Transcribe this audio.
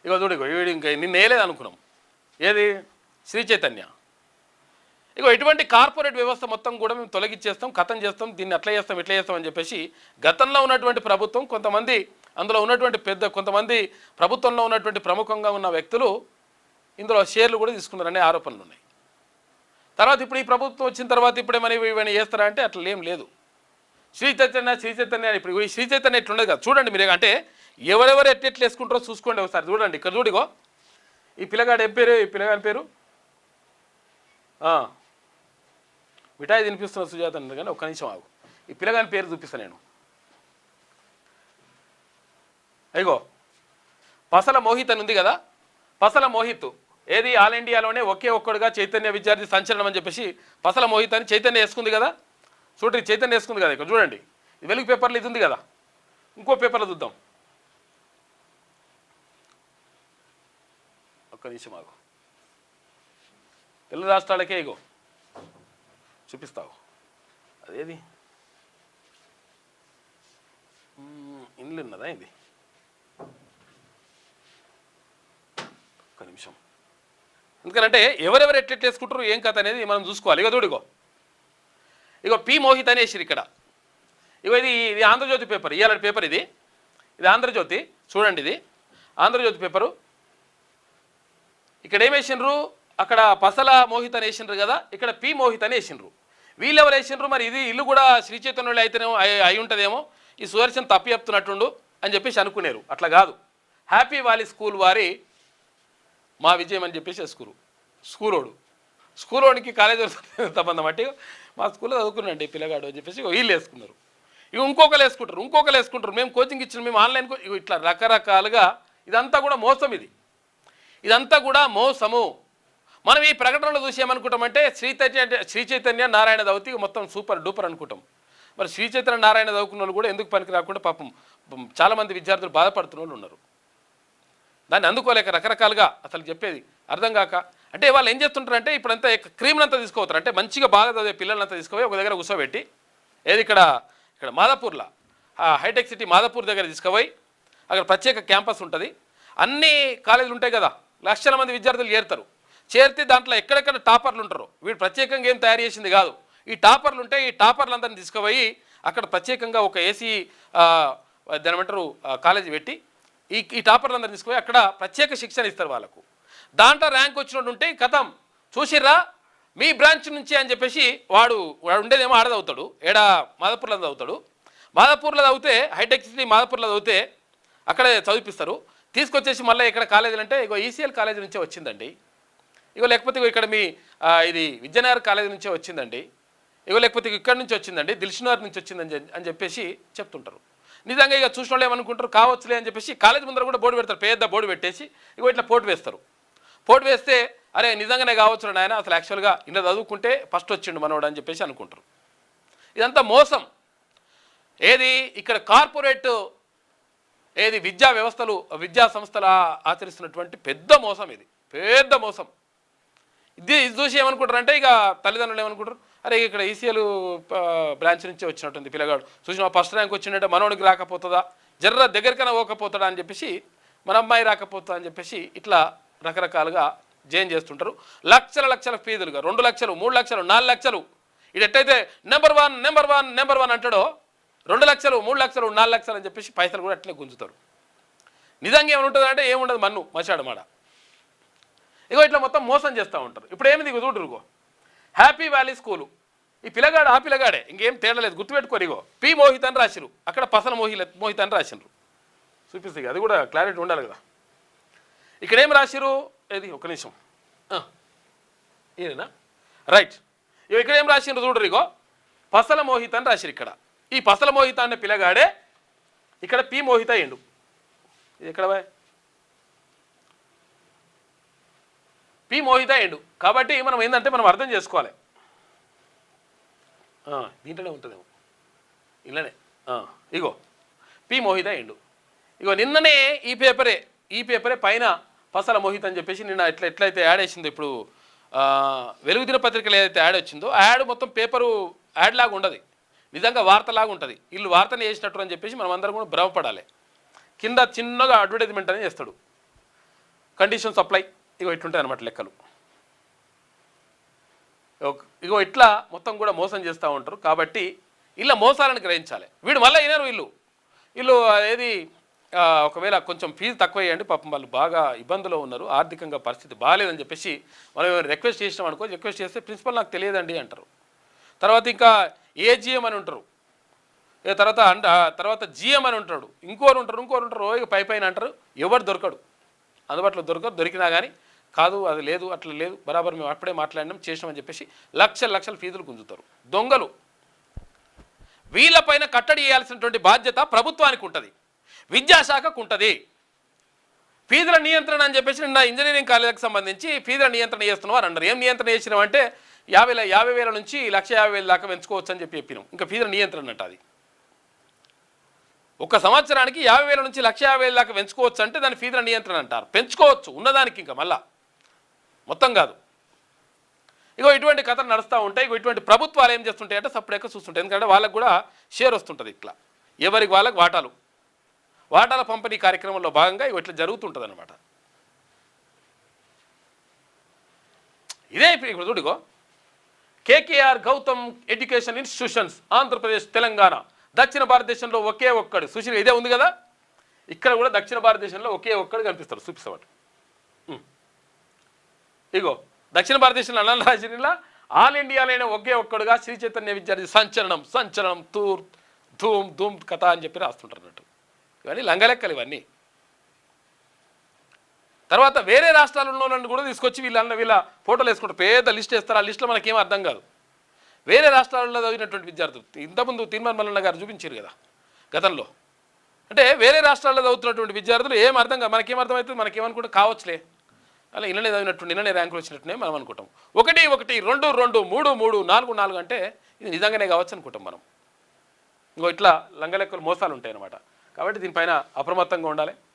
ఇగో చూడు ఇగో వీడు ఇంకా నిన్న వేయలేదు అనుకున్నాం. ఏది శ్రీ చైతన్య. ఇగో ఇటువంటి కార్పొరేట్ వ్యవస్థ మొత్తం కూడా మేము తొలగించేస్తాం, ఖతం చేస్తాం, దీన్ని అట్లా చేస్తాం ఇట్లా చేస్తాం అని చెప్పేసి గతంలో ఉన్నటువంటి ప్రభుత్వం కొంతమంది అందులో ఉన్నటువంటి కొంతమంది ప్రభుత్వంలో ఉన్నటువంటి ప్రముఖంగా ఉన్న వ్యక్తులు ఇందులో షేర్లు కూడా తీసుకున్నారనే ఆరోపణలు ఉన్నాయి. తర్వాత ఇప్పుడు ఈ ప్రభుత్వం వచ్చిన తర్వాత ఇప్పుడే మరి ఇవన్నీ చేస్తారా అంటే అట్లా ఏం లేదు. శ్రీ చైతన్య ఇప్పుడు ఈ శ్రీ చైతన్య ఎట్లుండదు కదా చూడండి మీరు. అంటే ఎవరెవరు ఎట్లెట్లు వేసుకుంటారో చూసుకోండి ఒకసారి చూడండి. ఇక్కడ చూడిగో ఈ పిల్లగాడు ఏం పేరు, ఈ పిల్లగాడి పేరు మిఠాయి తినిపిస్తున్న సుజాత అన్నది. కానీ ఒక్క నిమిషం ఆగు, ఈ పిల్లగాని పేరు చూపిస్తాను నేను. అయ్యో పసల మోహిత్ అని ఉంది కదా, పసల మోహిత్ ఏది ఆల్ ఇండియాలోనే ఒకే ఒక్కడుగా చైతన్య విద్యార్థి సంచలనం అని చెప్పేసి పసల మోహిత్ అని చైతన్య వేసుకుంది కదా. చూడండి చైతన్య వేసుకుంది కదా, ఇక్కడ చూడండి వెలుగు పేపర్లో ఇది ఉంది కదా. ఇంకో పేపర్లో చూద్దాం, ఒక్క నిమిషం ఆగు. తెలుగు రాష్ట్రాలకే ఇగో చూపిస్తావు. అదేది ఇండ్లు ఉన్నదా ఇది, ఒక్క నిమిషం. ఎందుకంటే ఎవరెవరు ఎట్లెట్లు వేసుకుంటారు ఏం కథ అనేది మనం చూసుకోవాలి. ఇగో చూడిగో ఇగో పి మోహిత్ అనేసి ఇక్కడ. ఇగో ఇది ఆంధ్రజ్యోతి పేపర్, ఇవాళ పేపర్ ఇది ఆంధ్రజ్యోతి. చూడండి ఇది ఆంధ్రజ్యోతి పేపరు. ఇక్కడ ఏం వేసిండ్రు, అక్కడ పసల మోహిత్ అని వేసిండ్రు కదా, ఇక్కడ పి మోహిత్ అని వేసిండ్రు. వీళ్ళు ఎవరు వేసిండ్రు మరి, ఇది ఇల్లు కూడా శ్రీ చైతన్యులు అయితేనేమో అయి ఉంటుందేమో, ఈ సుదర్శన్ తప్పి చెప్తున్నట్టుండు అని చెప్పేసి అనుకునేరు. అట్లా కాదు, హ్యాపీ వ్యాలీ స్కూల్ వారి మా విజయం అని చెప్పేసి స్కూలోడికి కాలేజీ సంబంధం బట్టి మా స్కూల్లో చదువుకున్నాండి పిల్లగాడు అని చెప్పేసి వీళ్ళు వేసుకున్నారు. ఇక ఇంకొకరు వేసుకుంటారు. మేము కోచింగ్ ఇచ్చిన, మేము ఆన్లైన్ ఇట్లా రకరకాలుగా ఇదంతా కూడా మోసం. ఇదంతా కూడా మోసము. మనం ఈ ప్రకటనలో చూసి ఏమనుకుంటామంటే శ్రీ చైతన్య నారాయణ చదివితే మొత్తం సూపర్ డూపర్ అనుకుంటాం. మరి శ్రీ చైతన్య నారాయణ చదువుకున్న వాళ్ళు కూడా ఎందుకు పనికి రాకుండా పాపం చాలామంది విద్యార్థులు బాధపడుతున్న వాళ్ళు ఉన్నారు. దాన్ని అందుకోలేక రకరకాలుగా అసలు చెప్పేది అర్థం కాక. అంటే వాళ్ళు ఏం చేస్తుంటారంటే ఇప్పుడంతా క్రీమ్నంతా తీసుకోవతారు. అంటే మంచిగా బాగా చదివే పిల్లలంతా తీసుకుపోయి ఒక దగ్గర కూర్చోబెట్టి ఏది ఇక్కడ మాదాపూర్లో హైటెక్ సిటీ మాదాపూర్ దగ్గర తీసుకుపోయి అక్కడ ప్రత్యేక క్యాంపస్ ఉంటుంది. అన్ని కాలేజీలు ఉంటాయి కదా, లక్షల మంది విద్యార్థులు చేరితే దాంట్లో ఎక్కడెక్కడ టాపర్లు ఉంటారో, వీడు ప్రత్యేకంగా ఏం తయారు చేసింది కాదు. ఈ టాపర్లు ఉంటే ఈ టాపర్లందరినీ తీసుకుపోయి అక్కడ ప్రత్యేకంగా ఒక ఏసీ దాని ఏమంటారు కాలేజీ పెట్టి ఈ టాపర్లందరినీ తీసుకుపోయి అక్కడ ప్రత్యేక శిక్షణ ఇస్తారు వాళ్ళకు. దాంట్లో ర్యాంక్ వచ్చినట్టు ఉంటే కథం చూసిర్రా మీ బ్రాంచ్ నుంచి అని చెప్పేసి వాడు ఉండేదేమో ఆడ చదువుతాడు, మాదాపూర్లో చదువుతాడు. మాదాపూర్లో చదివితే హైటెక్ సిటీ మాదాపూర్లో చదివితే అక్కడే చదివిపిస్తారు. తీసుకొచ్చేసి మళ్ళీ ఇక్కడ కాలేజీలు అంటే ఇగో ఈసీఎల్ కాలేజీ నుంచే వచ్చిందండి, ఇగో లేకపోతే ఇక్కడ మీ ఇది విద్యానగర్ కాలేజీ నుంచే వచ్చిందండి, ఇగో లేకపోతే ఇక్కడ నుంచి వచ్చిందండి, దిల్షునగర్ నుంచి వచ్చిందని అని చెప్పేసి చెప్తుంటారు. నిజంగా ఇక చూసిన వాళ్ళు ఏమనుకుంటారు, కావచ్చులే అని చెప్పేసి కాలేజ్ ముందర కూడా బోర్డు పెడతారు, పెద్ద బోర్డు పెట్టేసి ఇగో ఇట్లా పోటు వేస్తారు. పోటు వేస్తే అరే నిజంగానే కావచ్చు నాయన, అసలు యాక్చువల్గా ఇలా చదువుకుంటే ఫస్ట్ వచ్చిండు మనోడు అని చెప్పేసి అనుకుంటారు. ఇదంతా మోసం. ఏది ఇక్కడ కార్పొరేట్ విద్యా వ్యవస్థలు విద్యా సంస్థలు ఆచరిస్తున్నటువంటి పెద్ద మోసం. పెద్ద మోసం. ఇది చూసి ఏమనుకుంటారంటే ఇక తల్లిదండ్రులు ఏమనుకుంటారు, అరే ఇక్కడ ఈసీఎల్ బ్రాంచ్ నుంచి వచ్చినట్టుంది పిల్లగాడు, చూసిన ఫస్ట్ ర్యాంక్ వచ్చిందంటే మనోడికి రాకపోతుందా, జర్ర దగ్గరికైనా పోకపోతాడా అని చెప్పేసి, మన అమ్మాయి రాకపోతుందా అని చెప్పేసి ఇట్లా రకరకాలుగా జైన్ చేస్తుంటారు. లక్షల ఫీజులుగా 2 లక్షలు 3 లక్షలు 4 లక్షలు. ఇది ఎట్టయితే నెంబర్ వన్ అంటాడో 2 లక్షలు 3 లక్షలు 4 లక్షలు అని చెప్పేసి పైసలు కూడా అట్లనే గుంజుతారు. నిజంగా ఏమనుంటుంది అంటే ఏముండదు, మశాడమాడ. ఇగో ఇట్లా మొత్తం మోసం చేస్తూ ఉంటారు. ఇప్పుడు ఏమిది ఇగో చూడరుగో హ్యాపీ వ్యాలీ స్కూలు, ఈ పిల్లగాడు ఆ పిల్లగాడే, ఇంకేం తేడా లేదు, గుర్తుపెట్టుకోరు. ఇగో పి మోహిత్ అని రాసిరు, అక్కడ పసల మోహిత్ అని రాసినారు. చూపిస్తుంది, అది కూడా క్లారిటీ ఉండాలి కదా. ఇక్కడ ఏం రాసిరు, ఏది ఒక నిమిషం ఈయన రైట్. ఇగో ఇక్కడ ఏం రాసినారు చూడరు, ఇగో పసల మోహిత్ అని రాసిరు. ఇక్కడ ఈ పసల మోహిత అనే పిల్లగాడే ఇక్కడ పి మోహిత అయ్యిండు. ఇది ఎక్కడ పి మోహిత అయ్యిండు. కాబట్టి మనం ఏంటంటే మనం అర్థం చేసుకోవాలి, దీంట్లోనే ఉంటుందేమో ఇలానే. ఇగో పి మోహిత అయ్యిండు. ఇగో నిన్ననే ఈ పేపరే పైన పసల మోహిత్ అని చెప్పేసి నిన్న ఎట్లయితే యాడ్ వేసిందో, ఇప్పుడు వెలుగు దినపత్రికలు ఏదైతే యాడ్ వచ్చిందో ఆ యాడ్ మొత్తం పేపరు యాడ్ లాగా ఉండదు, నిజంగా వార్తలాగా ఉంటుంది. వీళ్ళు వార్తని వేసినట్టు అని చెప్పేసి మనం అందరం కూడా భ్రమపడాలి. కింద చిన్నగా అడ్వర్టైజ్మెంట్ అనేది చేస్తాడు. కండిషన్ సప్లై ఇగో ఇట్లుంటాయి అనమాట లెక్కలు. ఇగో ఇట్లా మొత్తం కూడా మోసం చేస్తూ ఉంటారు. కాబట్టి ఇలా మోసాలను గ్రహించాలి. వీడు మళ్ళీ అయినారు వీళ్ళు ఏది ఒకవేళ కొంచెం ఫీజు తక్కువ వేయండి, పాపం వాళ్ళు బాగా ఇబ్బందులో ఉన్నారు, ఆర్థికంగా పరిస్థితి బాగాలేదని చెప్పేసి మనం రిక్వెస్ట్ చేసినాం అనుకో, రిక్వెస్ట్ చేస్తే ప్రిన్సిపల్ నాకు తెలియదండి అంటారు. తర్వాత ఇంకా ఏజిఎం అని ఉంటారు, తర్వాత జిఎం అని ఉంటాడు, ఇంకోరు ఉంటారు ఇక పైన అంటారు. ఎవరు దొరకడు, అందుబాటులో దొరికినా కానీ కాదు అది లేదు అట్లా లేదు బరాబర్ మేము అప్పుడే మాట్లాడినాం చేసినామని చెప్పేసి లక్షల ఫీజులు గుంజుతారు దొంగలు. వీళ్ళపైన కట్టడి చేయాల్సినటువంటి బాధ్యత ప్రభుత్వానికి ఉంటుంది, విద్యాశాఖకు ఉంటుంది. ఫీజుల నియంత్రణ అని చెప్పేసి నిన్న ఇంజనీరింగ్ కాలేజీకి సంబంధించి ఫీజుల నియంత్రణ చేస్తున్నాం అని అన్నారు. ఏం నియంత్రణ చేసినాం అంటే 50,000 నుంచి 1,50,000 దాకా పెంచుకోవచ్చు అని చెప్పినాం. ఇంకా ఫీజుల నియంత్రణ అంట అది. ఒక సంవత్సరానికి 50,000 నుంచి 1,50,000 దాకా పెంచుకోవచ్చు అంటే దాన్ని ఫీజుల నియంత్రణ అంటారు. పెంచుకోవచ్చు ఉన్నదానికి, ఇంకా మళ్ళా మొత్తం కాదు. ఇగో ఇటువంటి కథలు నడుస్తూ ఉంటాయి. ఇగో ఇటువంటి ప్రభుత్వాలు ఏం చేస్తుంటాయి అంటే సపరేట్గా చూస్తుంటాయి. ఎందుకంటే వాళ్ళకు కూడా షేర్ వస్తుంటుంది. ఇట్లా ఎవరికి వాళ్ళకి వాటాల పంపిణీ కార్యక్రమంలో భాగంగా ఇట్లా జరుగుతుంటుంది అనమాట. ఇదే ఇప్పుడు చూడిగో కేకేఆర్ గౌతమ్ ఎడ్యుకేషన్ ఇన్స్టిట్యూషన్స్ ఆంధ్రప్రదేశ్ తెలంగాణ దక్షిణ భారతదేశంలో ఒకే ఒక్కడు సుశీల్ ఇదే ఉంది కదా. ఇక్కడ కూడా దక్షిణ భారతదేశంలో ఒకే ఒక్కడు కనిపిస్తాడు. చూపిస్తాడు. ఇగో దక్షిణ భారతదేశంలో అనంతరాజునిలా ఆల్ ఇండియాలోనే ఒకే ఒక్కడుగా శ్రీ చైతన్య విద్యార్థి సంచలనం తూర్ ధూమ్ కథ అని చెప్పి రాస్తుంటారు అన్నట్టు. ఇవన్నీ లంగలెక్కలు ఇవన్నీ. తర్వాత వేరే రాష్ట్రాలు ఉన్న వాళ్ళని కూడా తీసుకొచ్చి వీళ్ళ ఫోటోలు వేసుకుంటారు, పెద్ద లిస్ట్ వేస్తారు. ఆ లిస్టులో మనకేం అర్థం కాదు. వేరే రాష్ట్రాలలో చదివినటువంటి విద్యార్థులు ఇంతకుముందు తీర్మాన్ మల్లన్న గారు చూపించారు కదా గతంలో. అంటే వేరే రాష్ట్రాల్లో చదువుతున్నటువంటి విద్యార్థులు ఏం అర్థం కాదు. మనకేం అర్థమవుతుంది, మనకేమనుకుంటే కావచ్చులే అలా ఇళ్ళనే చదివినట్టు నిన్ననే ర్యాంకులు వచ్చినట్టునే మనం అనుకుంటాం. 1 1 2 2 3 3 4 4 అంటే ఇది నిజంగానే కావచ్చు అనుకుంటాం మనం. ఇంకో ఇట్లా లంగలెక్కలు మోసాలు ఉంటాయి అన్నమాట. కాబట్టి దీనిపైన అప్రమత్తంగా ఉండాలి.